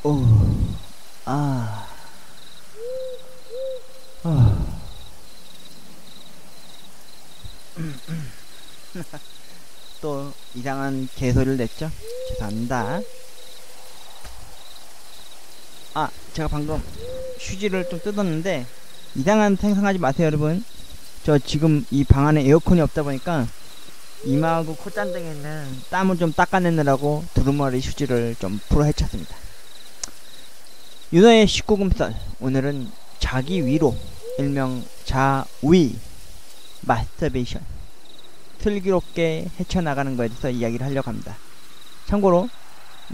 오, 아, 아. 또 이상한 개소리를 냈죠? 죄송합니다. 아, 제가 방금 휴지를 좀 뜯었는데 이상한 생각하지 마세요, 여러분. 저 지금 이 방 안에 에어컨이 없다 보니까 이마하고 콧잔등에 있는 땀을 좀 닦아내느라고 두루마리 휴지를 좀 풀어 헤쳤습니다. 윤호의 19금설, 오늘은 자기 위로, 일명 자위, 마스터베이션, 슬기롭게 헤쳐나가는 것에 대해서 이야기를 하려고 합니다. 참고로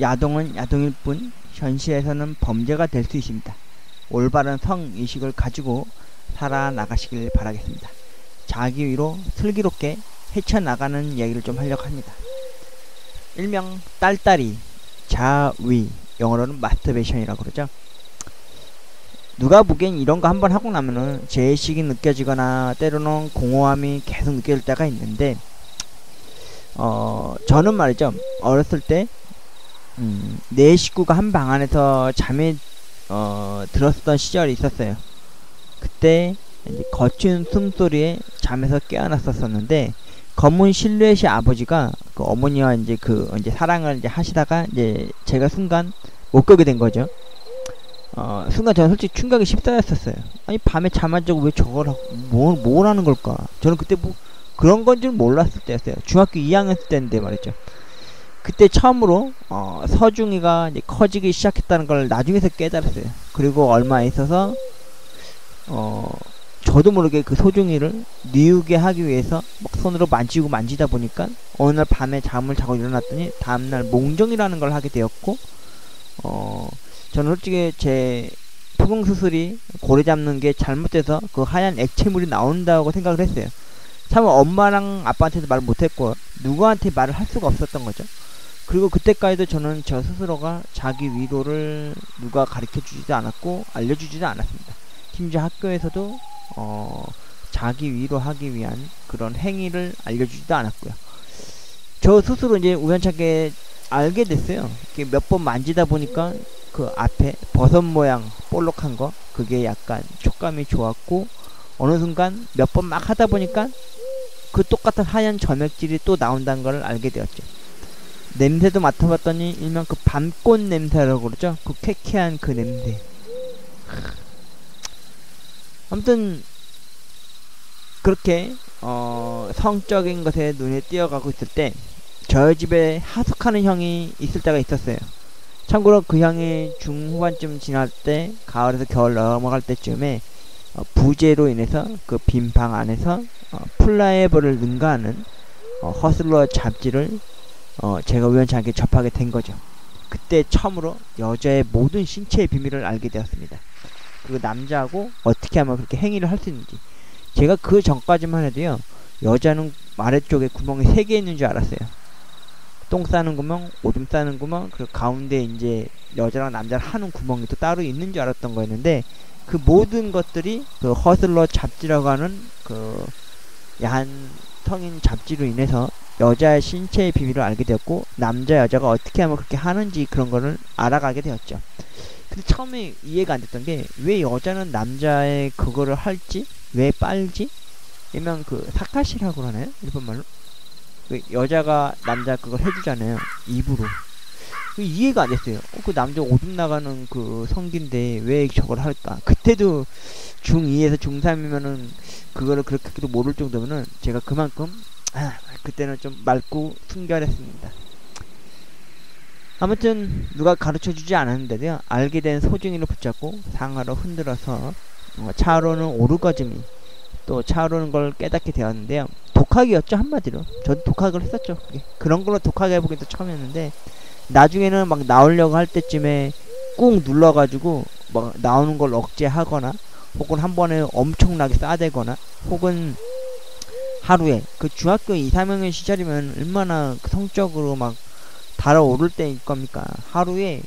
야동은 야동일 뿐 현실에서는 범죄가 될 수 있습니다. 올바른 성의식을 가지고 살아나가시길 바라겠습니다. 자기 위로 슬기롭게 헤쳐나가는 이야기를 좀 하려고 합니다. 일명 딸딸이, 자위, 영어로는 마스터베이션이라고 그러죠. 누가 보기엔 이런 거 한번 하고 나면은 죄의식이 느껴지거나 때로는 공허함이 계속 느껴질 때가 있는데, 저는 말이죠, 어렸을 때 네 식구가 한 방 안에서 잠에 들었었던 시절이 있었어요. 그때 이제 거친 숨소리에 잠에서 깨어났었었는데, 검은 실루엣의 아버지가 그 어머니와 이제 이제 사랑을 이제 하시다가 이제 제가 순간 못 끄게 된 거죠. 순간 저는 솔직히 충격이 십사였었어요. 아니, 밤에 잠 안 자고 왜 저걸 하고, 뭘 하는 걸까? 저는 그때 뭐 그런 건 줄 몰랐을 때였어요. 중학교 2학년 때인데 말이죠. 그때 처음으로 서중이가 이제 커지기 시작했다는 걸 나중에서 깨달았어요. 그리고 얼마 있어서 저도 모르게 그 소중이를 뉘우게 하기 위해서 막 손으로 만지고 만지다 보니까 어느 날 밤에 잠을 자고 일어났더니 다음날 몽정이라는 걸 하게 되었고, 저는 솔직히 제 포경수술이 고래 잡는 게 잘못돼서 그 하얀 액체물이 나온다고 생각을 했어요. 참 엄마랑 아빠한테도 말을 못했고 누구한테 말을 할 수가 없었던 거죠. 그리고 그때까지도 저는 저 스스로가 자기 위로를 누가 가르쳐주지도 않았고 알려주지도 않았습니다. 심지어 학교에서도 자기 위로하기 위한 그런 행위를 알려주지도 않았고요. 저 스스로 이제 우연찮게 알게 됐어요. 몇 번 만지다 보니까 그 앞에 버섯 모양 볼록한 거, 그게 약간 촉감이 좋았고, 어느 순간 몇 번 막 하다 보니까 그 똑같은 하얀 점액질이 또 나온다는 걸 알게 되었죠. 냄새도 맡아봤더니 일명 그 밤꽃 냄새라고 그러죠. 그 쾌쾌한 그 냄새. 아무튼 그렇게 성적인 것에 눈에 띄어가고 있을 때 저희 집에 하숙하는 형이 있을 때가 있었어요. 참고로 그 형이 중후반쯤 지날 때, 가을에서 겨울 넘어갈 때쯤에 부재로 인해서 그 빈 방 안에서 플라이어볼을 능가하는 허슬러 잡지를 제가 우연찮게 접하게 된 거죠. 그때 처음으로 여자의 모든 신체의 비밀을 알게 되었습니다. 그리고 남자하고 어떻게 하면 그렇게 행위를 할 수 있는지. 제가 그 전까지만 해도요, 여자는 아래쪽에 구멍이 3개 있는 줄 알았어요. 똥 싸는 구멍, 오줌 싸는 구멍, 그리고 가운데 이제 여자랑 남자를 하는 구멍이 또 따로 있는 줄 알았던 거였는데, 그 모든 것들이 그 허슬러 잡지라고 하는 그 야한 성인 잡지로 인해서 여자의 신체의 비밀을 알게 되었고, 남자 여자가 어떻게 하면 그렇게 하는지 그런 거를 알아가게 되었죠. 근데 처음에 이해가 안 됐던 게, 왜 여자는 남자의 그거를 할지, 왜 빨지? 일명 그 사카시라고 하나요? 일본말로? 여자가 남자 그걸 해주잖아요, 입으로. 이해가 안 됐어요. 그 남자 오줌 나가는 그 성기인데 왜 저걸 할까? 그때도 중2에서 중3이면은 그거를 그렇게도 모를 정도면은 제가 그만큼 그때는 좀 맑고 순결했습니다. 아무튼 누가 가르쳐주지 않았는데도요, 알게 된 소중이를 붙잡고 상하로 흔들어서 차오르는 오르가즘이 또 차오르는 걸 깨닫게 되었는데요. 독학이었죠, 한마디로. 저도 독학을 했었죠. 그런 걸로 독학을 해보긴 또 처음이었는데, 나중에는 막 나오려고 할 때쯤에 꾹 눌러가지고 막 나오는 걸 억제하거나, 혹은 한 번에 엄청나게 싸대거나, 혹은 하루에 그 중학교 2, 3학년 시절이면 얼마나 성적으로 막 달아오를 때일 겁니까? 하루에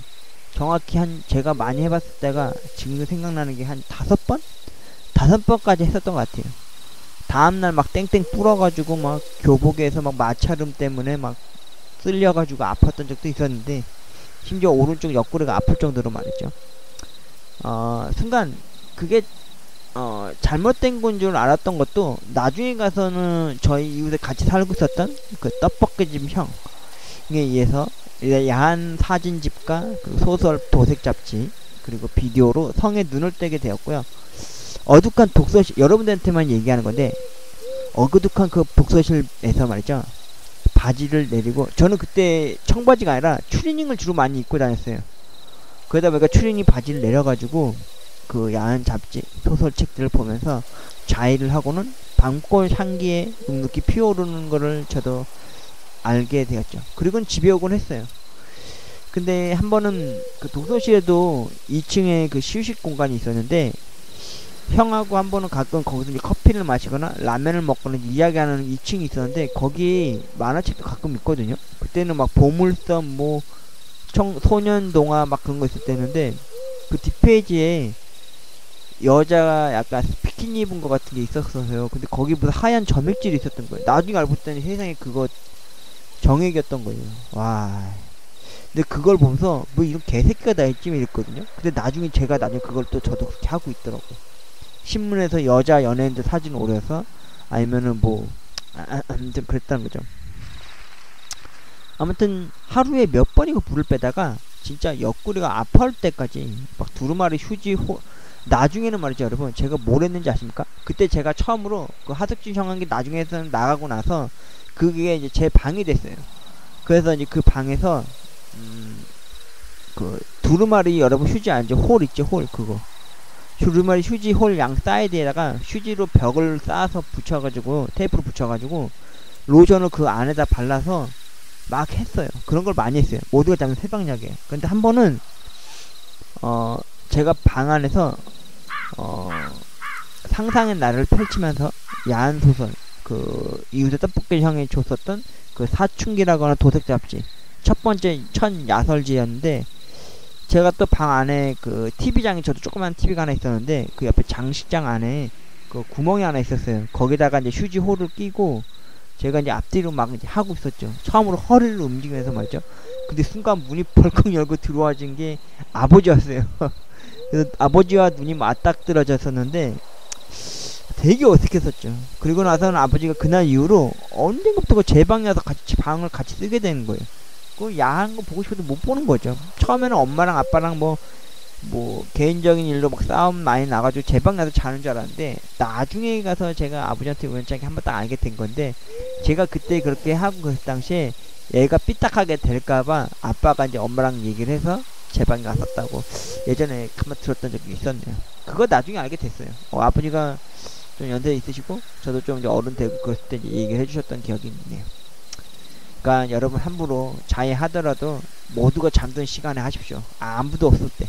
정확히 제가 많이 해봤을 때가 지금 생각나는 게 한 5번? 5번까지 했었던 것 같아요. 다음날 막 땡땡 불어가지고 막 교복에서 막 마찰음 때문에 막 쓸려가지고 아팠던 적도 있었는데, 심지어 오른쪽 옆구리가 아플 정도로 말이죠. 순간 그게 잘못된 건 줄 알았던 것도 나중에 가서는 저희 이웃에 같이 살고 있었던 그 떡볶이집 형에 의해서 야한 사진집과 그 소설 도색 잡지 그리고 비디오로 성에 눈을 떼게 되었고요. 어둑한 독서실, 여러분들한테만 얘기하는 건데 어그둑한 그 독서실에서 말이죠, 바지를 내리고, 저는 그때 청바지가 아니라 추리닝을 주로 많이 입고 다녔어요. 그러다 보니까 추리닝 바지를 내려가지고 그 야한 잡지 소설책들을 보면서 자의를 하고는 밤골 향기에 눅눅이 피어오르는 거를 저도 알게 되었죠. 그리고는 집에 오곤 했어요. 근데 한 번은 그 독서실에도 2층에 그 휴식 공간이 있었는데, 형하고 한 번은 가끔 거기서 이제 커피를 마시거나 라면을 먹거나 이야기하는 2층이 있었는데, 거기 만화책도 가끔 있거든요. 그때는 막 보물섬 뭐 소년동화 막 그런 거 있을 때였는데, 그 뒷페이지에 여자가 약간 비키니 입은 것 같은 게 있었어요. 근데 거기 무슨 하얀 점액질이 있었던 거예요. 나중에 알고 봤더니 세상에 그거 정액이었던 거예요. 와. 근데 그걸 보면서 뭐 이런 개새끼가 다 했지 이랬거든요. 근데 나중에 제가 그걸 또 저도 그렇게 하고 있더라고요. 신문에서 여자 연예인들 사진 오려서 아니면은 뭐 좀 그랬다는 거죠. 아무튼 하루에 몇 번이고 불을 빼다가 진짜 옆구리가 아파할 때까지 막 두루마리 휴지 나중에는 말이죠, 여러분, 제가 뭘 했는지 아십니까? 그때 제가 처음으로 그 하석진 형한테 나중에서는 나가고 나서 그게 이제 제 방이 됐어요. 그래서 이제 그 방에서 그 두루마리, 여러분 휴지 알죠? 홀 있죠, 홀. 그거 두루마리 휴지 홀 양 사이드에다가 휴지로 벽을 쌓아서 붙여가지고, 테이프로 붙여가지고 로션을 그 안에다 발라서 막 했어요. 그런 걸 많이 했어요. 모두가 잡는 새벽녘에. 근데 한 번은 제가 방 안에서 상상의 나를 펼치면서 야한 소설, 그 이웃의 떡볶이 형이 줬었던 그 사춘기라거나 도색 잡지 첫 번째 야설지였는데, 제가 또 방 안에 그 TV장이, 저도 조그만 TV가 하나 있었는데 그 옆에 장식장 안에 그 구멍이 하나 있었어요. 거기다가 이제 휴지 홀을 끼고 제가 이제 앞뒤로 막 이제 하고 있었죠. 처음으로 허리를 움직이면서 말이죠. 근데 순간 문이 벌컥 열고 들어와진 게 아버지였어요. 그래서 아버지와 눈이 맞닥뜨려졌었는데 되게 어색했었죠. 그리고 나서는 아버지가 그날 이후로 언젠가부터 제 방에 와서 방을 같이 쓰게 되는 거예요. 그 야한 거 보고 싶어도 못 보는 거죠. 처음에는 엄마랑 아빠랑 뭐 개인적인 일로 막 싸움 많이 나가지고 제 방에 가서 자는 줄 알았는데, 나중에 가서 제가 아버지한테 우연찮게 한번 딱 알게 된 건데, 제가 그때 그렇게 하고 그 당시에 얘가 삐딱하게 될까봐 아빠가 이제 엄마랑 얘기를 해서 제 방에 갔었다고 예전에 한번 들었던 적이 있었네요. 그거 나중에 알게 됐어요. 아버지가 좀 연세 있으시고 저도 좀 이제 어른 되고 그랬을 때 이제 얘기를 해주셨던 기억이 있네요. 그러니까 여러분, 함부로 자해하더라도 모두가 잠든 시간에 하십시오. 아무도 없을 때.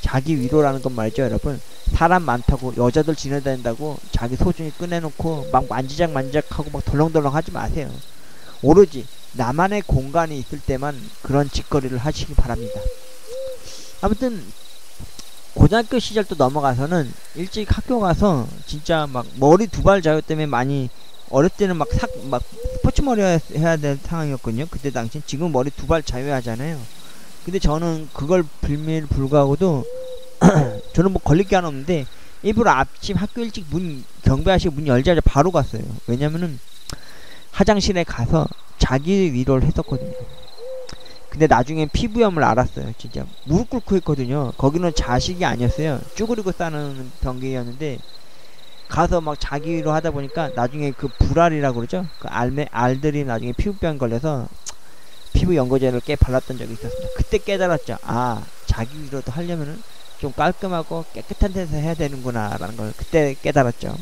자기 위로라는 건 말이죠, 여러분, 사람 많다고 여자들 지내다닌다고 자기 소중히 꺼내놓고 막 만지작하고 막 덜렁덜렁 하지 마세요. 오로지 나만의 공간이 있을 때만 그런 짓거리를 하시기 바랍니다. 아무튼 고등학교 시절도 넘어가서는 일찍 학교 가서 진짜 막 머리 두발 자유 때문에 많이, 어릴 때는 막 스포츠 머리 해야 될 상황이었거든요. 그때 당시. 지금 머리 두발 자유하잖아요. 근데 저는 그걸 빌밀 불구하고도 저는 뭐 걸릴 게 하나 없는데 일부러 아침 학교 일찍 경배하시고 문 열자마자 바로 갔어요. 왜냐면은 화장실에 가서 자기 위로를 했었거든요. 근데 나중에 피부염을 알았어요. 진짜 무릎 꿇고 했거든요. 거기는 자식이 아니었어요. 쭈그리고 싸는 변기였는데 가서 막 자기 위로 하다 보니까 나중에 그 불알이라고 그러죠. 그 알들이 나중에 피부병 걸려서 피부 연고제를 꽤 발랐던 적이 있었습니다. 그때 깨달았죠. 아, 자기 위로도 하려면은 좀 깔끔하고 깨끗한 데서 해야 되는구나 라는 걸 그때 깨달았죠.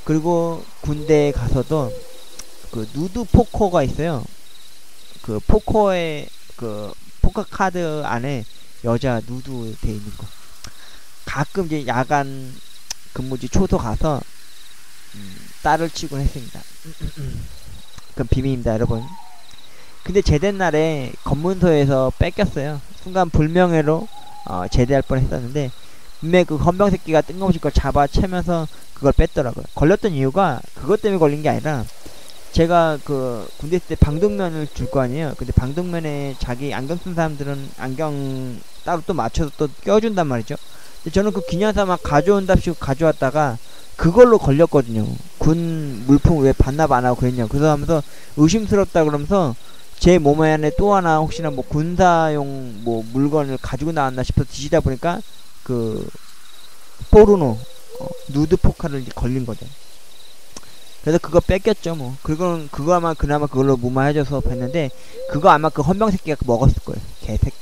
그리고 군대에 가서도 그 누드 포커가 있어요. 그 포커에 그 포커 카드 안에 여자 누드 돼 있는 거 가끔 이제 야간 근무지 초소 가서 딸을 치곤 했습니다. 그건 비밀입니다, 여러분. 근데 제대 날에 검문소에서 뺏겼어요. 순간 불명예로 제대할 뻔 했었는데, 분명히 그 헌병 새끼가 뜬금없이 그걸 잡아채면서 그걸 뺐더라고요. 걸렸던 이유가 그것 때문에 걸린 게 아니라 제가 그 군대 있을 때 방독면을 줄 거 아니에요. 근데 방독면에 자기 안경 쓴 사람들은 안경 따로 또 맞춰서 또 껴준단 말이죠. 근데 저는 그 기념삼아 가져온답시고 가져왔다가 그걸로 걸렸거든요. 군 물품 왜 반납 안 하고 그랬냐. 그래서 하면서 의심스럽다 그러면서 제 몸 안에 또 하나 혹시나 뭐 군사용 뭐 물건을 가지고 나왔나 싶어서 뒤지다 보니까 그 포르노 누드 포카를 이제 걸린 거죠. 그래서 그거 뺏겼죠 뭐. 그거 아마 그나마 그걸로 무마해져서 뵀는데 그거 아마 그 헌병 새끼가 먹었을 거예요. 개새끼.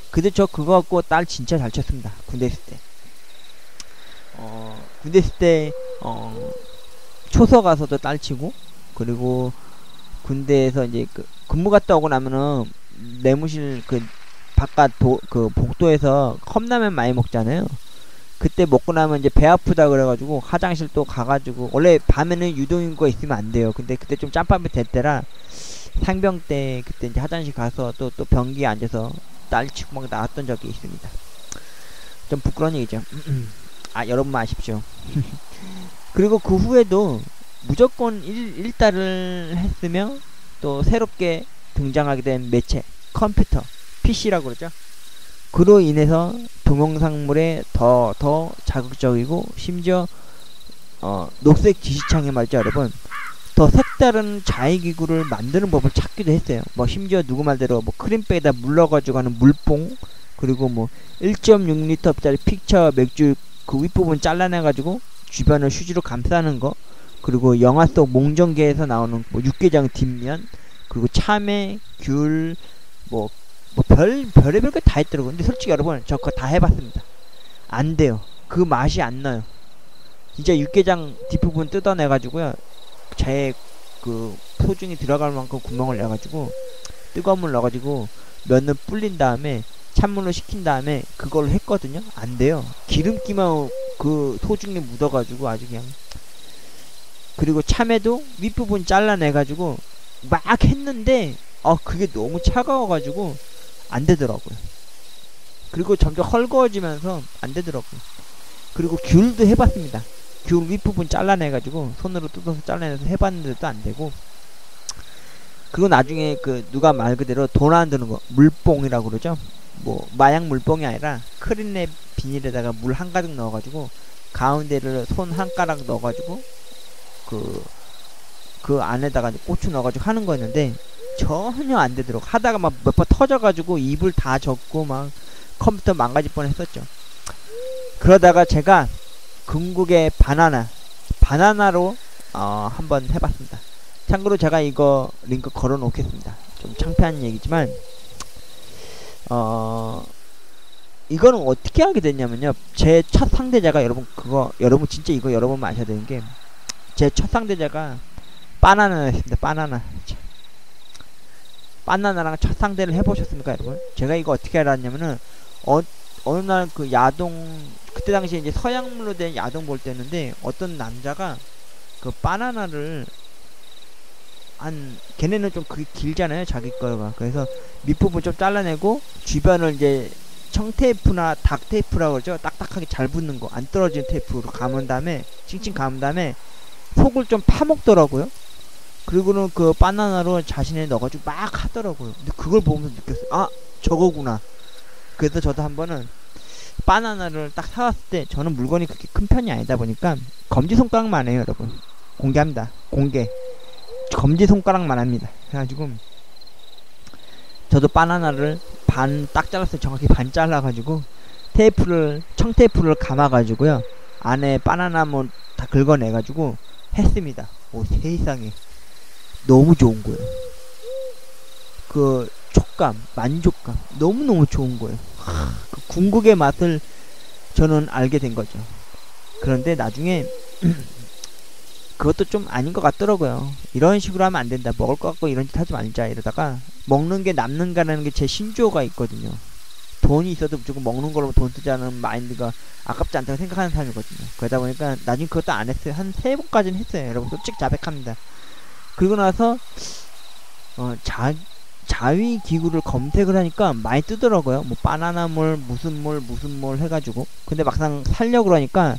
근데 저 그거 갖고 딸 진짜 잘 쳤습니다. 군대 있을 때. 군대 있을 때 초서 가서도 딸 치고, 그리고 군대에서 이제 그 근무 갔다 오고 나면은 내무실 그 바깥 그 복도에서 컵라면 많이 먹잖아요. 그때 먹고 나면 이제 배 아프다 그래가지고 화장실 또 가가지고, 원래 밤에는 유동인구가 있으면 안 돼요. 근데 그때 좀 짬밥이 될 때라 상병 때 그때 이제 화장실 가서 또 변기에 앉아서 딸 치고 막 나왔던 적이 있습니다. 좀 부끄러운 얘기죠. 아, 여러분만 아십시오. 그리고 그 후에도 무조건 일달을 했으며 또 새롭게 등장하게 된 매체 컴퓨터 PC라고 그러죠. 그로 인해서 동영상물에 더 자극적이고, 심지어 녹색 지시창에 말이죠 여러분, 더 색다른 자위기구를 만드는 법을 찾기도 했어요. 뭐 심지어 누구 말대로 뭐 크림백에다 물 넣어가지고 하는 물뽕, 그리고 뭐 1.6리터짜리 픽처 맥주 그 윗부분 잘라내가지고 주변을 휴지로 감싸는 거, 그리고 영화 속 몽정계에서 나오는 뭐 육개장 뒷면, 그리고 참외, 귤, 별의별 거 다 있더라고요. 근데 솔직히 여러분, 저 그거 다 해봤습니다. 안 돼요. 그 맛이 안 나요. 진짜 육개장 뒷부분 뜯어내가지고요, 제 그 소중히 들어갈 만큼 구멍을 내가지고 뜨거운 물 넣어가지고 면을 불린 다음에 찬물로 식힌 다음에 그걸 했거든요. 안 돼요. 기름기만 그 소중히 묻어가지고 아주 그냥. 그리고 참외도 윗부분 잘라내가지고 막 했는데 그게 너무 차가워가지고 안 되더라고요. 그리고 점점 헐거워지면서 안 되더라고요. 그리고 귤도 해봤습니다. 귤 윗부분 잘라내가지고 손으로 뜯어서 잘라내서 해봤는데도 안 되고. 그리고 나중에 그 누가 말 그대로 돈 안 드는 거 물뽕이라고 그러죠. 뭐 마약 물뽕이 아니라 크린랩 비닐에다가 물 한가득 넣어가지고 가운데를 손 한 가락 넣어가지고 그 안에다가 고추 넣어가지고 하는 거였는데 전혀 안 되도록 하다가 막 몇 번 터져가지고 입을 다 젖고 막 컴퓨터 망가질 뻔 했었죠. 그러다가 제가 궁극의 바나나로 한번 해봤습니다. 참고로 제가 이거 링크 걸어 놓겠습니다. 좀 창피한 얘기지만 이거는 어떻게 하게 됐냐면요, 제 첫 상대자가, 여러분 진짜 이거 여러분 아셔야 되는 게, 제 첫 상대자가 바나나였습니다. 바나나랑 첫 상대를 해보셨습니까 여러분? 제가 이거 어떻게 알았냐면은 어느 날 그 그때 당시에 이제 서양물로 된 야동 볼 때였는데, 어떤 남자가 그 바나나를 걔네는 좀 그게 길잖아요 자기 거가. 그래서 밑부분 좀 잘라내고 주변을 이제 청테이프나 닥테이프라고 그러죠. 딱딱하게 잘 붙는 거, 안 떨어지는 테이프로 감은 다음에 칭칭 감은 다음에 속을 좀 파먹더라고요. 그리고는 그 바나나로 자신에 넣어가지고 막 하더라고요. 근데 그걸 보면서 느꼈어요. 저거구나. 그래서 저도 한 번은 바나나를 딱 사왔을 때, 저는 물건이 그렇게 큰 편이 아니다 보니까 검지손가락만 해요 여러분. 공개합니다. 검지손가락만 합니다. 그래가지고 저도 바나나를 반 딱 잘랐어요. 정확히 반 잘라가지고 청테이프를 감아가지고요, 안에 바나나 뭐 다 긁어내가지고 했습니다. 오, 세상에 너무 좋은 거예요. 그 촉감, 만족감 너무너무 좋은 거예요. 그 궁극의 맛을 저는 알게 된 거죠. 그런데 나중에 그것도 좀 아닌 것 같더라고요. 이런 식으로 하면 안 된다, 먹을 것 같고 이런 짓 하지 말자 이러다가, 먹는 게 남는가라는 게 제 신조어가 있거든요. 돈이 있어도 무조건 먹는 걸로 돈 쓰자는 마인드가 아깝지 않다고 생각하는 사람이거든요. 그러다 보니까 나중에 그것도 안 했어요. 한 3번까지는 했어요. 여러분 솔직히 자백합니다. 그리고 나서 자위 기구를 검색을 하니까 많이 뜨더라고요. 뭐 바나나물 무슨 물 해가지고. 근데 막상 살려고 그러니까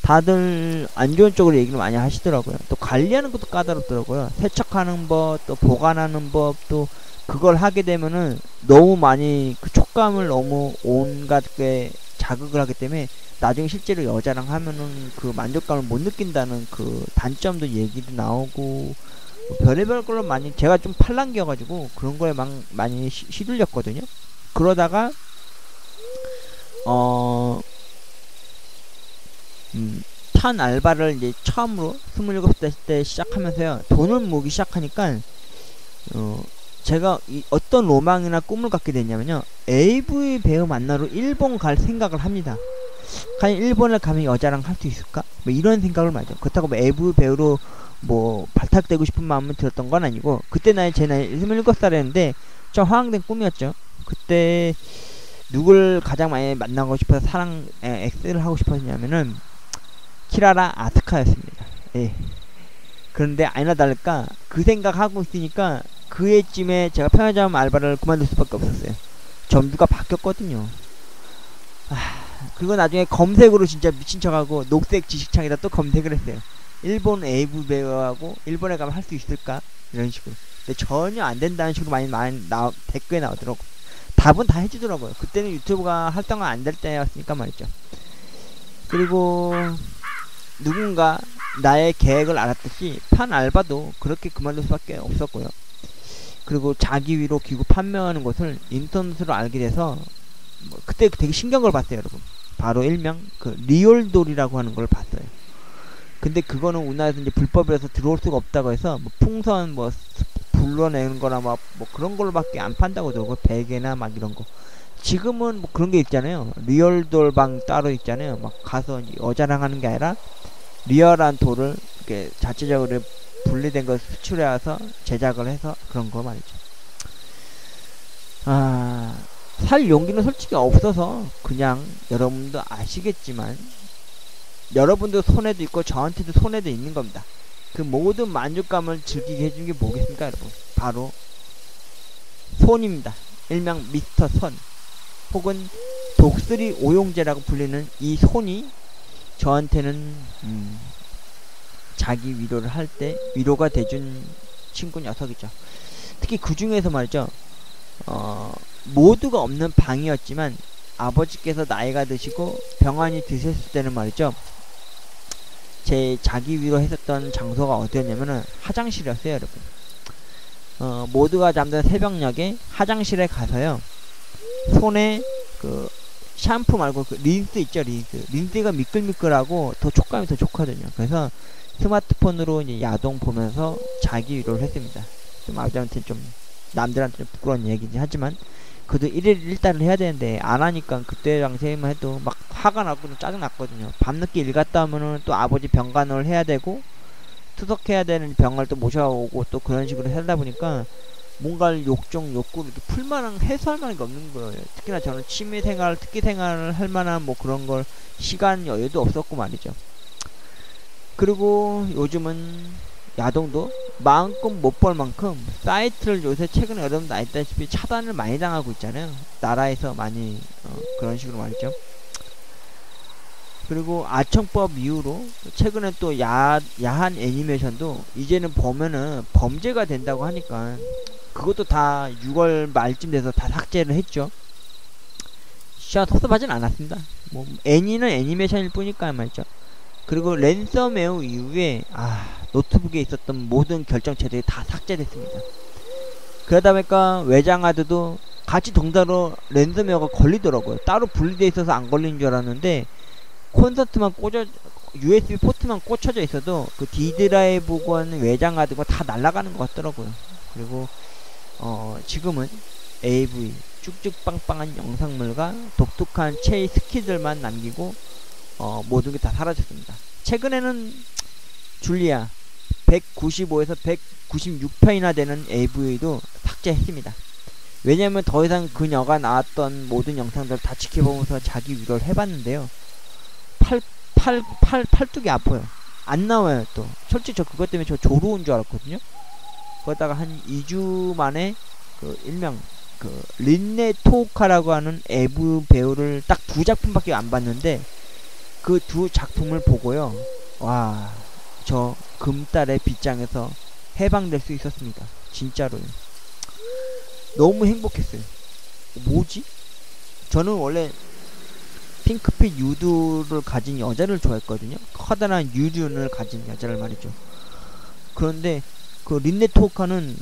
다들 안 좋은 쪽으로 얘기를 많이 하시더라고요. 또 관리하는 것도 까다롭더라고요. 세척하는 법, 또 보관하는 법, 또 그걸 하게 되면은 너무 많이 그 촉감을 너무 온갖 게 자극을 하기 때문에 나중에 실제로 여자랑 하면은 그 만족감을 못 느낀다는 그 단점도 얘기도 나오고 뭐 별의별 걸로 많이 제가 좀 팔랑귀여가지고 그런 거에 막 많이 시들렸거든요. 그러다가 탄 알바를 이제 처음으로 27살 때 시작하면서요 돈을 모으기 시작하니까 제가 어떤 로망이나 꿈을 갖게 됐냐면요, AV 배우 만나러 일본 갈 생각을 합니다. 과연 일본에 가면 여자랑 할 수 있을까? 뭐 이런 생각을 말이죠. 그렇다고 뭐 AV 배우로 뭐 발탁되고 싶은 마음을 들었던 건 아니고, 그때 제 나이 27살이었는데 좀 허황된 꿈이었죠. 그때 누굴 가장 많이 만나고 싶어서 X를 하고 싶었냐면은 키라라 아스카였습니다. 예. 그런데 아니나 다를까 그 생각하고 있으니까 그 해쯤에 제가 편의점 알바를 그만둘 수밖에 없었어요. 점주가 바뀌었거든요. 그리고 나중에 검색으로 진짜 미친 척하고 녹색 지식창에다 또 검색을 했어요. 일본 AV 배우하고 일본에 가면 할 수 있을까? 이런 식으로. 근데 전혀 안 된다는 식으로 많이 댓글에 나오더라고. 답은 다 해주더라고요. 그때는 유튜브가 활동가 안 될 때였으니까 말이죠. 그리고 누군가 나의 계획을 알았듯이 판 알바도 그렇게 그만둘 수밖에 없었고요. 그리고 자기 위로 기구 판매하는 것을 인터넷으로 알게 돼서 그때 되게 신기한 걸 봤어요, 여러분. 바로 일명 그 리얼돌이라고 하는 걸 봤어요. 근데 그거는 우리나라에서 이제 불법이라서 들어올 수가 없다고 해서 뭐 풍선 뭐 불러내는 거나 뭐 그런 걸로밖에 안 판다고 그러고, 베개나 막 이런 거. 지금은 뭐 그런 게 있잖아요. 리얼돌방 따로 있잖아요. 막 가서 여자랑 하는 게 아니라 리얼한 돌을 이렇게 자체적으로 분리된 걸 수출해 와서 제작을 해서 그런 거 말이죠. 살 용기는 솔직히 없어서 그냥 여러분도 아시겠지만 여러분도 손해도 있고 저한테도 손해도 있는 겁니다. 그 모든 만족감을 즐기게 해주는 게 뭐겠습니까, 여러분? 바로 손입니다. 일명 미스터 손, 혹은 독수리 오용제라고 불리는 이 손이 저한테는 자기 위로를 할 때 위로가 돼준 친구 녀석이죠. 특히 그 중에서 말이죠, 모두가 없는 방이었지만 아버지께서 나이가 드시고 병환이 드셨을 때는 말이죠, 제 자기 위로 했었던 장소가 어디였냐면은 화장실이었어요, 여러분. 모두가 잠든 새벽녘에 화장실에 가서요, 손에 그 샴푸 말고 그 린스 있죠, 린스가 미끌미끌하고 더 촉감이 더 좋거든요. 그래서 스마트폰으로 이제 야동 보면서 자기 위로를 했습니다. 좀 아버지한테 좀 남들한테 좀 부끄러운 얘기긴 하지만 그래도 일일 일단을 해야 되는데 안 하니까 그때 당시에만 해도 막 화가 나고 좀 짜증 났거든요. 밤늦게 일 갔다 오면은 또 아버지 병간호를 해야 되고 투석해야 되는 병을 또 모셔오고 또 그런 식으로 살다 보니까 뭔가를 욕구를 이렇게 풀만한, 해소할 만한 게 없는 거예요. 특히나 저는 취미생활, 특기생활을 할 만한 뭐 그런 걸 시간 여유도 없었고 말이죠. 그리고 요즘은 야동도 마음껏 못 벌 만큼 사이트를 요새 최근에 여러분도 알다시피 차단을 많이 당하고 있잖아요. 나라에서 많이 그런 식으로 말이죠. 그리고 아청법 이후로 최근에 또 야한 애니메이션도 이제는 보면은 범죄가 된다고 하니까 그것도 다 6월 말쯤 돼서 다 삭제를 했죠. 진짜 섭섭하진 않았습니다. 뭐 애니는 애니메이션일 뿐이니까 말이죠. 그리고 랜섬웨어 이후에 노트북에 있었던 모든 결정체들이 다 삭제됐습니다. 그러다 보니까 외장하드도 같이 동사로 랜섬웨어가 걸리더라고요. 따로 분리되어 있어서 안 걸리는 줄 알았는데 콘서트만 USB 포트만 꽂혀져 있어도 그 D드라이브건 외장하드가 다 날아가는 것 같더라고요. 그리고 지금은 AV 쭉쭉 빵빵한 영상물과 독특한 체의 스킬들만 남기고 모든 게 다 사라졌습니다. 최근에는 줄리아 195에서 196편이나 되는 AV도 삭제했습니다. 왜냐면 더 이상 그녀가 나왔던 모든 영상들을 다 지켜보면서 자기 위로를 해봤는데요, 팔뚝이 아파요. 안 나와요. 또 솔직히 저 그것 때문에 저 조루온 줄 알았거든요. 그러다가 한 2주 만에 그 일명 그 린네 토카라고 하는 AV 배우를 딱 2작품밖에 안 봤는데 그 두 작품을 보고요, 와, 저 금달의 빗장에서 해방될 수 있었습니다. 진짜로요. 너무 행복했어요. 뭐지? 저는 원래 핑크빛 유두를 가진 여자를 좋아했거든요. 커다란 유륜을 가진 여자를 말이죠. 그런데 그 린네트 호카는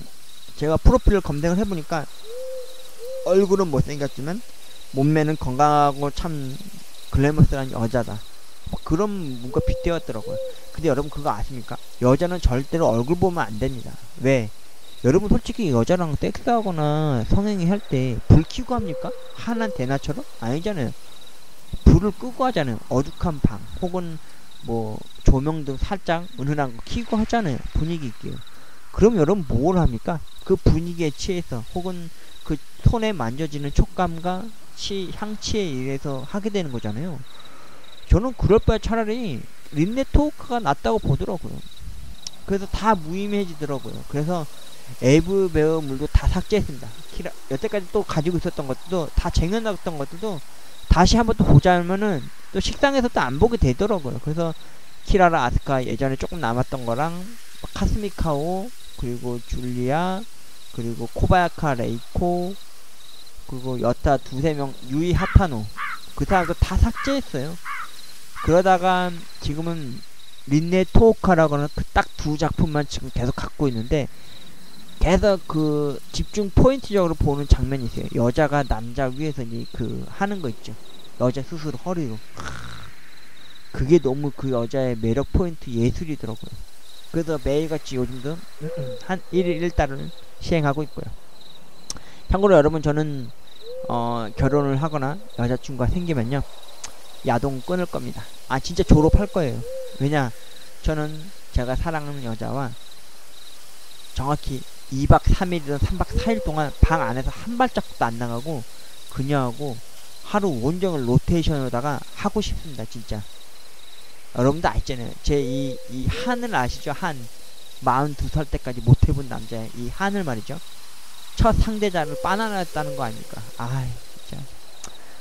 제가 프로필을 검색을 해보니까 얼굴은 못생겼지만 몸매는 건강하고 참 글래머스한 여자다, 뭐 그런 문구가 빗대었더라고요. 근데 여러분 그거 아십니까? 여자는 절대로 얼굴 보면 안 됩니다. 왜? 여러분 솔직히 여자랑 섹스하거나 성행위 할 때 불 켜고 합니까? 환한 대낮처럼? 아니잖아요. 불을 끄고 하잖아요. 어둑한 방 혹은 뭐 조명등 살짝 은은한 거 켜고 하잖아요. 분위기 있게요. 그럼 여러분 뭘 합니까? 그 분위기에 취해서 혹은 그 손에 만져지는 촉감과 향치에 의해서 하게 되는 거잖아요. 저는 그럴 바에 차라리 린네트 호크가 낫다고 보더라고요. 그래서 다 무의미해지더라고요. 그래서 에이브 배우물도 다 삭제했습니다. 여태까지 또 가지고 있었던 것들도 다 쟁여놨던 것들도 다시 한번 또 보자면은 또 식당에서 또 안 보게 되더라고요. 그래서 키라라 아스카 예전에 조금 남았던 거랑 카스미카오, 그리고 줄리아, 그리고 코바야카 레이코, 그리고 여타 두세 명, 유이 하타노, 그 사람 다 삭제했어요. 그러다가 지금은 린네트 호카라고 하는 그 딱 두 작품만 지금 계속 갖고 있는데, 계속 그 집중 포인트적으로 보는 장면이 있어요. 여자가 남자 위에서 이제 그 하는 거 있죠. 여자 스스로 허리로. 그게 너무 그 여자의 매력 포인트 예술이더라고요. 그래서 매일같이 요즘도 한 1일 1달을 시행하고 있고요. 참고로 여러분, 저는 결혼을 하거나 여자친구가 생기면요, 야동 끊을 겁니다. 아, 진짜 졸업할 거예요. 왜냐, 저는 제가 사랑하는 여자와 정확히 2박 3일이든 3박 4일 동안 방 안에서 한 발짝도 안 나가고 그녀하고 하루 온종일 로테이션으로다가 하고 싶습니다. 진짜. 여러분도 아시잖아요. 제 이 한을 아시죠? 한 42살 때까지 못해본 남자의 이 한을 말이죠. 첫 상대자를 빠나났다는 거 아닙니까? 아이, 진짜.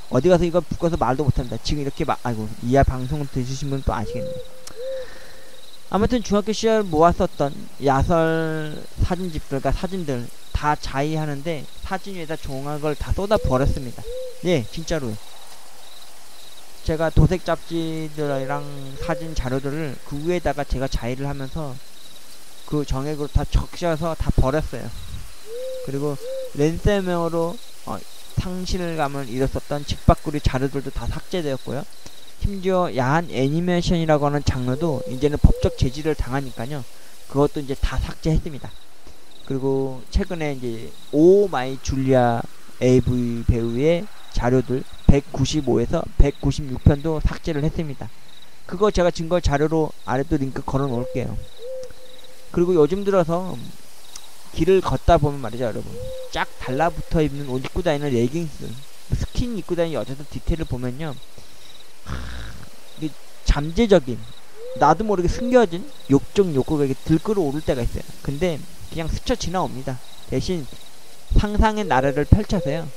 어디 가서 이거 묶어서 말도 못합니다. 지금 이렇게 아이고, 이하 방송을 들으신 분 또 아시겠네요. 아무튼 중학교 시절 모았었던 야설 사진집들과 사진들 다 자의하는데 사진 위에다 종합을 다 쏟아 버렸습니다. 예, 진짜로요. 제가 도색 잡지들이랑 사진 자료들을 그 위에다가 제가 자의를 하면서 그 정액으로 다 적셔서 다 버렸어요. 그리고 랜섬웨어로 상실감을 잃었었던 직박구리 자료들도 다 삭제되었고요. 심지어 야한 애니메이션이라고 하는 장르도 이제는 법적 제지를 당하니까요, 그것도 이제 다 삭제했습니다. 그리고 최근에 이제 오 마이 줄리아 AV 배우의 자료들 195에서 196편도 삭제를 했습니다. 그거 제가 증거 자료로 아래도 링크 걸어 놓을게요. 그리고 요즘 들어서 길을 걷다 보면 말이죠, 여러분, 쫙 달라붙어 입는 옷 입고 다니는 레깅스, 스킨 입고 다니는 여자들 디테일을 보면요, 잠재적인, 나도 모르게 숨겨진 욕정 욕구가 이렇게 들끓어 오를 때가 있어요. 근데 그냥 스쳐 지나옵니다. 대신 상상의 나래를 펼쳐서요,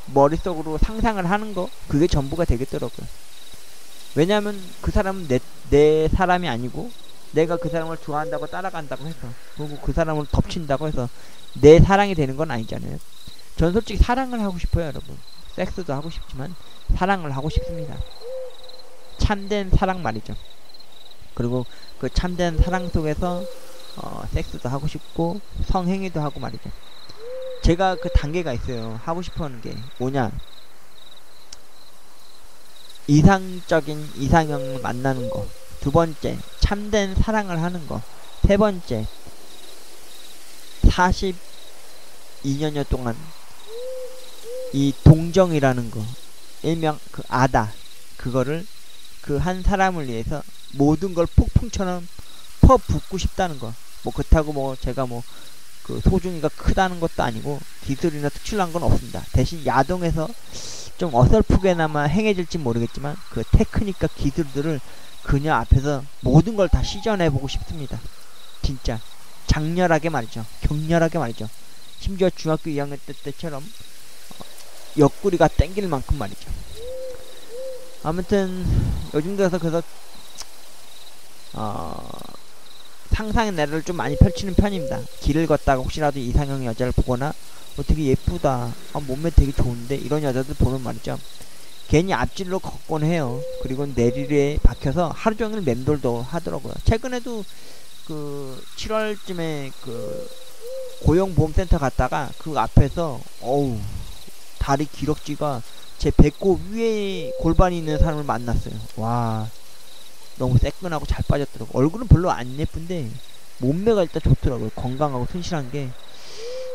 머릿속으로 상상을 하는 거, 그게 전부가 되겠더라고요. 왜냐면 그 사람은 내 사람이 아니고 내가 그 사람을 좋아한다고 따라간다고 해서, 그리고 그 사람을 덮친다고 해서 내 사랑이 되는 건 아니잖아요. 전 솔직히 사랑을 하고 싶어요, 여러분. 섹스도 하고 싶지만 사랑을 하고 싶습니다. 참된 사랑 말이죠. 그리고 그 참된 사랑 속에서 섹스도 하고 싶고 성행위도 하고 말이죠. 제가 그 단계가 있어요. 하고 싶어하는 게 뭐냐, 이상적인 이상형을 만나는 거, 두 번째 참된 사랑을 하는 거, 세 번째 42년여 동안 이 동정이라는 거, 일명 그 아다, 그거를 그 한 사람을 위해서 모든 걸 폭풍처럼 퍼붓고 싶다는 거. 뭐 그렇다고 뭐 제가 뭐 그 소중이가 크다는 것도 아니고 기술이나 특출난 건 없습니다. 대신 야동에서 좀 어설프게나마 행해질지 모르겠지만 그 테크닉과 기술들을 그녀 앞에서 모든 걸 다 시전해보고 싶습니다. 진짜 장렬하게 말이죠. 격렬하게 말이죠. 심지어 중학교 2학년 때처럼 옆구리가 땡길 만큼 말이죠. 아무튼 요즘 들어서 그래서 상상의 나래를 좀 많이 펼치는 편입니다. 길을 걷다가 혹시라도 이상형 여자를 보거나 되게 예쁘다, 몸매 되게 좋은데, 이런 여자들 보면 말이죠, 괜히 앞질러 걷곤 해요. 그리고 내리에 박혀서 하루종일 맴돌도 하더라고요. 최근에도 그 7월쯤에 그 고용보험센터 갔다가 그 앞에서 다리 기럭지가 제 배꼽 위에 골반이 있는 사람을 만났어요. 와, 너무 새끈하고 잘 빠졌더라고. 얼굴은 별로 안 예쁜데 몸매가 일단 좋더라고요. 건강하고 튼실한 게.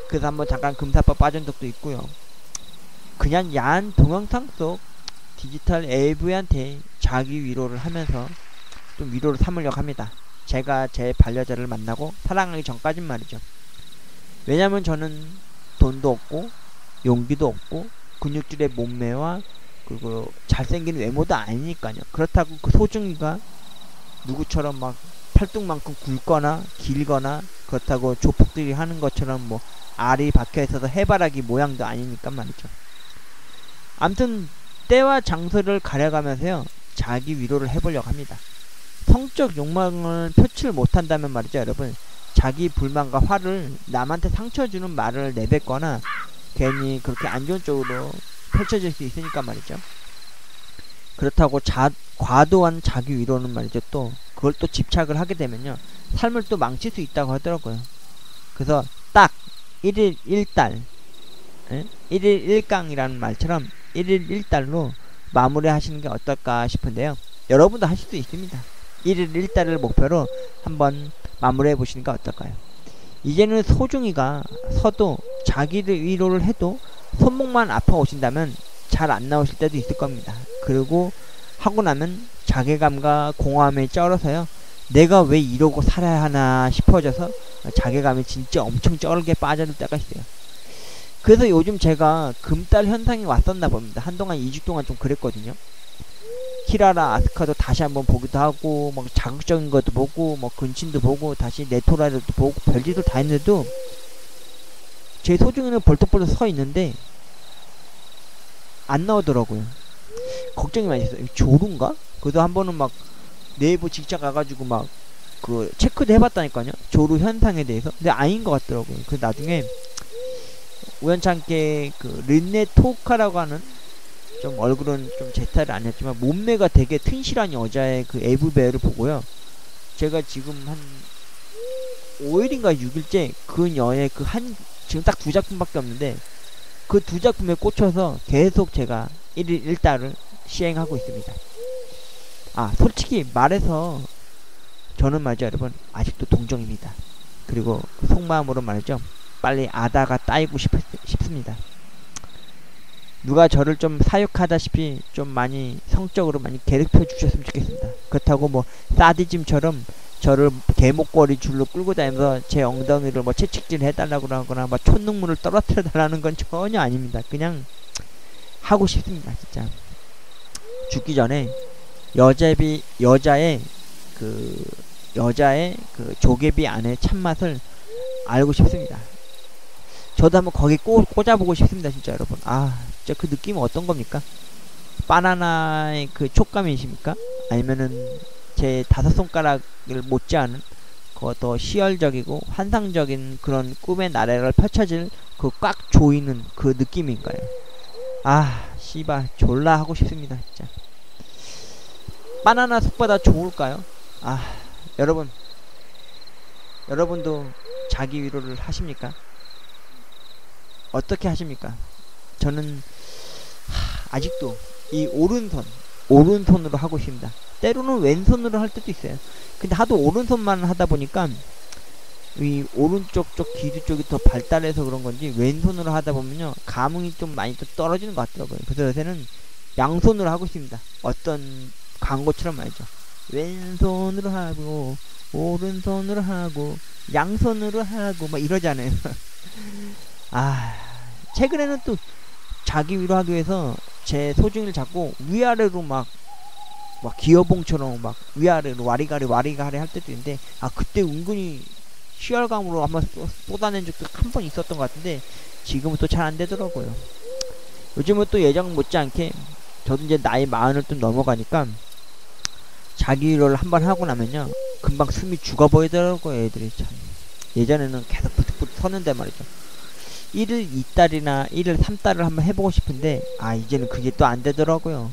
그래서 한번 잠깐 금사빠 빠진 적도 있고요. 그냥 야한 동영상 속 디지털 AV한테 자기 위로를 하면서 좀 위로를 삼으려고 합니다. 제가 제 반려자를 만나고 사랑하기 전까진 말이죠. 왜냐면 저는 돈도 없고 용기도 없고 근육질의 몸매와 그리고 잘생긴 외모도 아니니까요. 그렇다고 그 소중이가 누구처럼 막 팔뚝만큼 굵거나 길거나 그렇다고 조폭들이 하는 것처럼 뭐 알이 박혀있어서 해바라기 모양도 아니니까 말이죠. 암튼 때와 장소를 가려가면서요, 자기 위로를 해보려고 합니다. 성적 욕망을 표출을 못한다면 말이죠, 여러분, 자기 불만과 화를 남한테 상처 주는 말을 내뱉거나 괜히 그렇게 안 좋은 쪽으로 펼쳐질 수 있으니까 말이죠. 그렇다고 과도한 자기 위로는 말이죠, 또 그걸 또 집착을 하게 되면요, 삶을 또 망칠 수 있다고 하더라고요. 그래서 딱 1일 1달 1일 1강이라는 말처럼 1일 1달로 마무리 하시는 게 어떨까 싶은데요. 여러분도 하실 수 있습니다. 1일 1달을 목표로 한번 마무리 해보시는 게 어떨까요? 이제는 소중이가 서도 자기를 위로를 해도 손목만 아파오신다면 잘 안 나오실 때도 있을 겁니다. 그리고 하고 나면 자괴감과 공허함에 쩔어서요, 내가 왜 이러고 살아야 하나 싶어져서 자괴감이 진짜 엄청 쩔게 빠져들 때가 있어요. 그래서 요즘 제가 금달 현상이 왔었나 봅니다. 한동안 2주 동안 좀 그랬거든요. 키라라 아스카도 다시 한번 보기도 하고, 막 자극적인 것도 보고, 뭐 근친도 보고, 다시 네토라를 보고, 별짓을 다 했는데도 제 소중이는 벌떡벌떡 서 있는데 안 나오더라고요. 걱정이 많이 됐어요. 조루인가? 그래도 한 번은 막 네이버 직접 가가지고 막 그 체크도 해봤다니까요, 조루 현상에 대해서. 근데 아닌 것 같더라고요. 그래서 나중에 우연찮게 그 린네 토카라고 하는, 좀 얼굴은 좀 제 스타일이 아니었지만 몸매가 되게 튼실한 여자의 그 AV배를 보고요, 제가 지금 한 5일인가 6일째 그 여의 그 지금 딱 2작품밖에 없는데 그 2작품에 꽂혀서 계속 제가 1일 1달을 시행하고 있습니다. 솔직히 말해서 저는 말이죠, 여러분, 아직도 동정입니다. 그리고 속마음으로 말이죠, 빨리 아다가 따이고 싶습니다. 누가 저를 좀 사육하다시피 좀 많이 성적으로 많이 괴롭혀 주셨으면 좋겠습니다. 그렇다고 뭐 사디즘처럼 저를 개목걸이 줄로 끌고 다니면서 제 엉덩이를 뭐 채찍질 해달라고 하거나 뭐 촛능물을 떨어뜨려 달라는 건 전혀 아닙니다. 그냥 하고 싶습니다. 진짜 죽기 전에 여자의 그 조개비 안에 참맛을 알고 싶습니다. 저도 한번 거기 꽂아보고 싶습니다. 진짜 여러분, 진짜 그 느낌은 어떤 겁니까? 바나나의 그 촉감이십니까? 아니면은 제 5손가락을 못지않은 더 시열적이고 환상적인 그런 꿈의 나래를 펼쳐질 그 꽉 조이는 그 느낌인가요? 씨발 졸라 하고 싶습니다. 진짜 바나나 속보다 좋을까요? 여러분도 자기 위로를 하십니까? 어떻게 하십니까? 저는 아직도 이 오른손으로 하고 있습니다. 때로는 왼손으로 할 때도 있어요. 근데 하도 오른손만 하다 보니까 이 오른쪽 쪽 기두 쪽이 더 발달해서 그런 건지 왼손으로 하다 보면요, 감흥이 좀 많이 또 떨어지는 것 같더라고요. 그래서 요새는 양손으로 하고 있습니다. 어떤 광고처럼 말이죠. 왼손으로 하고 오른손으로 하고 양손으로 하고 막 이러잖아요. 최근에는 또 자기 위로하기 위해서 제 소중이를 잡고 위아래로 막 기어봉처럼 막 위아래로 와리가리 할 때도 있는데, 그때 은근히 희열감으로 한번 쏟아낸 적도 한 번 있었던 것 같은데 지금은 또 잘 안 되더라고요. 요즘은 또 예전 못지않게 저도 이제 나이 40을 좀 넘어가니까 자기 위로를 한번 하고 나면요 금방 숨이 죽어 보이더라고요. 애들이 참 예전에는 계속 부득부득 섰는데 말이죠. 1일 2달이나 1일 3달을 한번 해보고 싶은데 이제는 그게 또 안 되더라고요.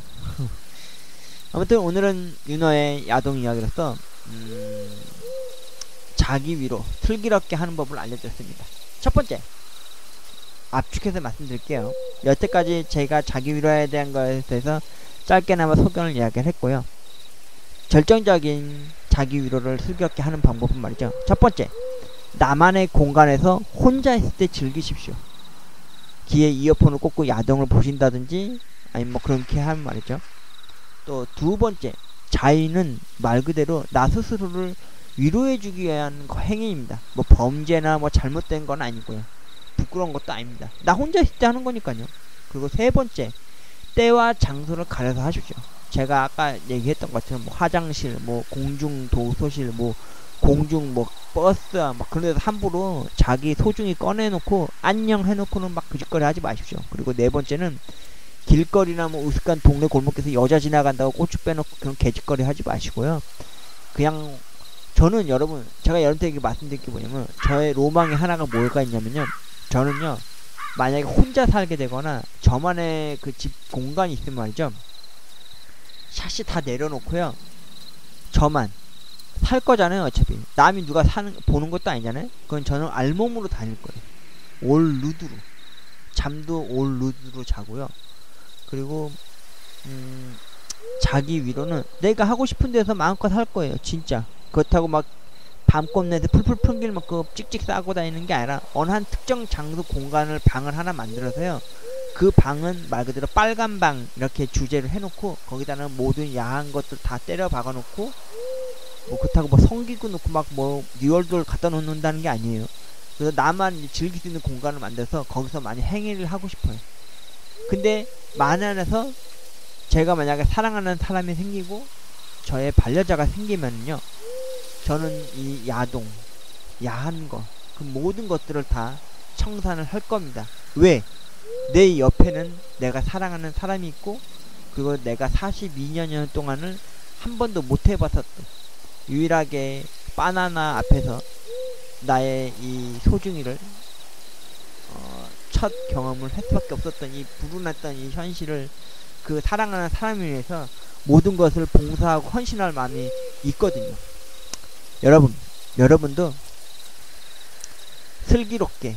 아무튼 오늘은 윤어의 야동 이야기로서 자기 위로 슬기롭게 하는 법을 알려드렸습니다. 첫 번째, 압축해서 말씀드릴게요. 여태까지 제가 자기 위로에 대한 것에 대해서 짧게나마 소견을 이야기를 했고요. 결정적인 자기 위로를 슬기롭게 하는 방법은 말이죠. 첫 번째, 나만의 공간에서 혼자 있을 때 즐기십시오. 귀에 이어폰을 꽂고 야동을 보신다든지 아니면 뭐 그렇게 하면 말이죠. 또 두 번째, 자의는 말 그대로 나 스스로를 위로해주기 위한 행위입니다. 뭐 범죄나 뭐 잘못된 건 아니고요. 부끄러운 것도 아닙니다. 나 혼자 있을 때 하는 거니까요. 그리고 세 번째, 때와 장소를 가려서 하십시오. 제가 아까 얘기했던 것처럼 뭐 화장실, 뭐 공중 도서실, 뭐 공중 뭐 버스 막 그런 데서 함부로 자기 소중히 꺼내놓고 안녕 해놓고는 막 그짓거리 하지 마십시오. 그리고 네 번째는 길거리나 뭐 으슥한 동네 골목에서 여자 지나간다고 고추 빼놓고 그런 개짓거리 하지 마시고요. 그냥 저는 여러분 제가 여러분들에게 말씀드릴 게 뭐냐면 저의 로망이 하나가 뭐가 있냐면요. 저는요 만약에 혼자 살게 되거나 저만의 그 집 공간이 있으면 말이죠. 샷이 다 내려놓고요. 저만 살 거잖아요. 어차피 남이 누가 보는 것도 아니잖아요. 그건 저는 알몸으로 다닐 거예요. 올 누드로 잠도 올 누드로 자고요. 그리고 자기 위로는 내가 하고 싶은 데서 마음껏 할 거예요. 진짜 그렇다고 막 밤꽃내서 풀풀 풍길 만큼 찍찍 싸고 다니는 게 아니라 어느 한 특정 장소 공간을 방을 하나 만들어서요. 그 방은 말 그대로 빨간 방 이렇게 주제를 해놓고 거기다는 모든 야한 것들 다 때려 박아놓고 뭐 그렇다고 뭐 성기구 놓고 막 뭐 리얼돌 갖다 놓는다는 게 아니에요. 그래서 나만 즐길 수 있는 공간을 만들어서 거기서 많이 행위를 하고 싶어요. 근데 만에 안에서 제가 만약에 사랑하는 사람이 생기고 저의 반려자가 생기면요 저는 이 야동, 야한 거, 그 모든 것들을 다 청산을 할 겁니다. 왜? 내 옆에는 내가 사랑하는 사람이 있고 그리고 내가 42년 동안을 한 번도 못 해봤었던 유일하게 바나나 앞에서 나의 이 소중이를 첫 경험을 할 수밖에 없었던 이 불운했던 이 현실을 그 사랑하는 사람을 위해서 모든 것을 봉사하고 헌신할 마음이 있거든요. 여러분도 슬기롭게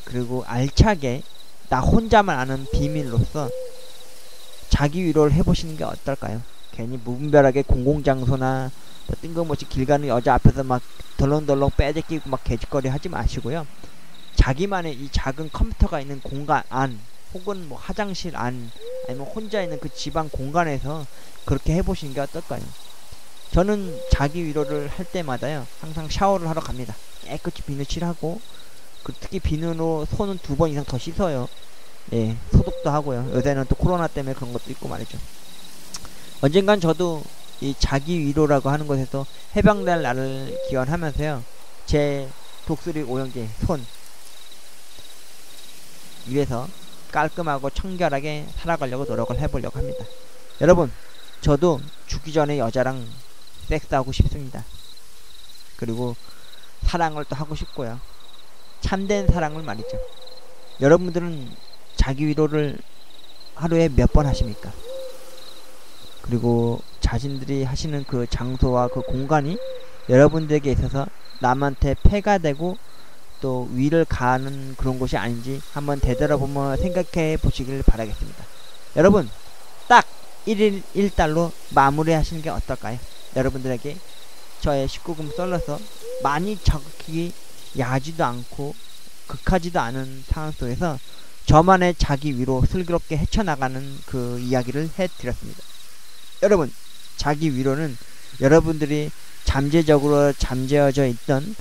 그리고 알차게 나 혼자만 아는 비밀로서 자기 위로를 해보시는 게 어떨까요? 괜히 무분별하게 공공장소나 뭐 뜬금없이 길 가는 여자 앞에서 막 덜렁덜렁 빼제끼고 막 개짓거리 하지 마시고요. 자기만의 이 작은 컴퓨터가 있는 공간 안 혹은 뭐 화장실 안 아니면 혼자 있는 그 집안 공간에서 그렇게 해보시는 게 어떨까요? 저는 자기 위로를 할 때마다요 항상 샤워를 하러 갑니다. 깨끗이 비누 칠하고 특히 비누로 손은 2번 이상 더 씻어요. 예, 소독도 하고요. 요새는 또 코로나 때문에 그런 것도 있고 말이죠. 언젠간 저도 이 자기 위로라고 하는 것에서 해방될 날을 기원하면서요 제 독수리 오영재 손 위에서 깔끔하고 청결하게 살아가려고 노력을 해보려고 합니다. 여러분, 저도 죽기 전에 여자랑 섹스하고 싶습니다. 그리고 사랑을 또 하고 싶고요. 참된 사랑을 말이죠. 여러분들은 자기 위로를 하루에 몇 번 하십니까? 그리고 자신들이 하시는 그 장소와 그 공간이 여러분들에게 있어서 남한테 폐가 되고 또 위를 가는 그런 곳이 아닌지 한번 되돌아보며 생각해 보시길 바라겠습니다. 여러분, 딱 1일 1달로 마무리 하시는 게 어떨까요? 여러분들에게 저의 19금 썰러서 많이 적극히 야하지도 않고 극하지도 않은 상황 속에서 저만의 자기 위로 슬기롭게 헤쳐나가는 그 이야기를 해드렸습니다. 여러분, 자기 위로는 여러분들이 잠재적으로 잠재워져 있던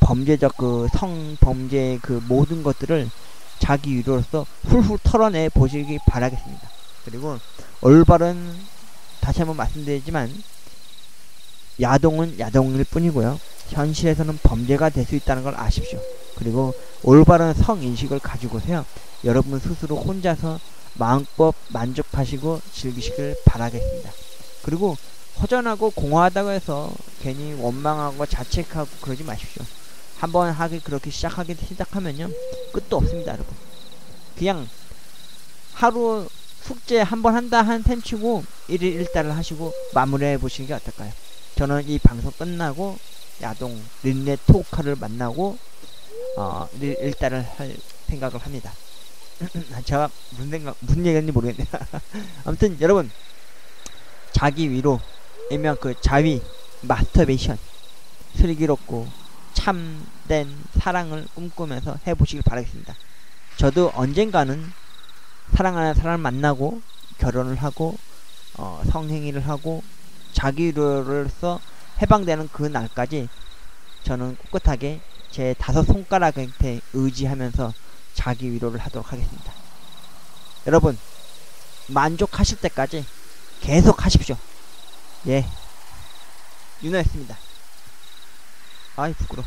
범죄적 그 성범죄의 그 모든 것들을 자기 위로로서 훌훌 털어내 보시기 바라겠습니다. 그리고 올바른, 다시 한번 말씀드리지만 야동은 야동일 뿐이고요. 현실에서는 범죄가 될 수 있다는 걸 아십시오. 그리고 올바른 성인식을 가지고서요 여러분 스스로 혼자서 마음껏 만족하시고 즐기시길 바라겠습니다. 그리고 허전하고 공허하다고 해서 괜히 원망하고 자책하고 그러지 마십시오. 한번 하기 그렇게 시작하면요 끝도 없습니다, 여러분. 그냥 하루 숙제 한번 한다 한 셈치고 1일 1달을 하시고 마무리해 보시는 게 어떨까요? 저는 이 방송 끝나고 야동 린네 토카를 만나고 1일 1달을 할 생각을 합니다. 제가 무슨 얘기인지 모르겠네요. 아무튼 여러분, 자기 위로 일명 그 자위 마스터베이션 슬기롭고 참된 사랑을 꿈꾸면서 해보시길 바라겠습니다. 저도 언젠가는 사랑하는 사람을 만나고 결혼을 하고 성행위를 하고 자기 위로로서 해방되는 그 날까지 저는 꿋꿋하게 제 5손가락한테 의지하면서 자기 위로를 하도록 하겠습니다. 여러분, 만족하실 때까지 계속 하십시오. 예, 윤호였습니다. 아이 부끄러워.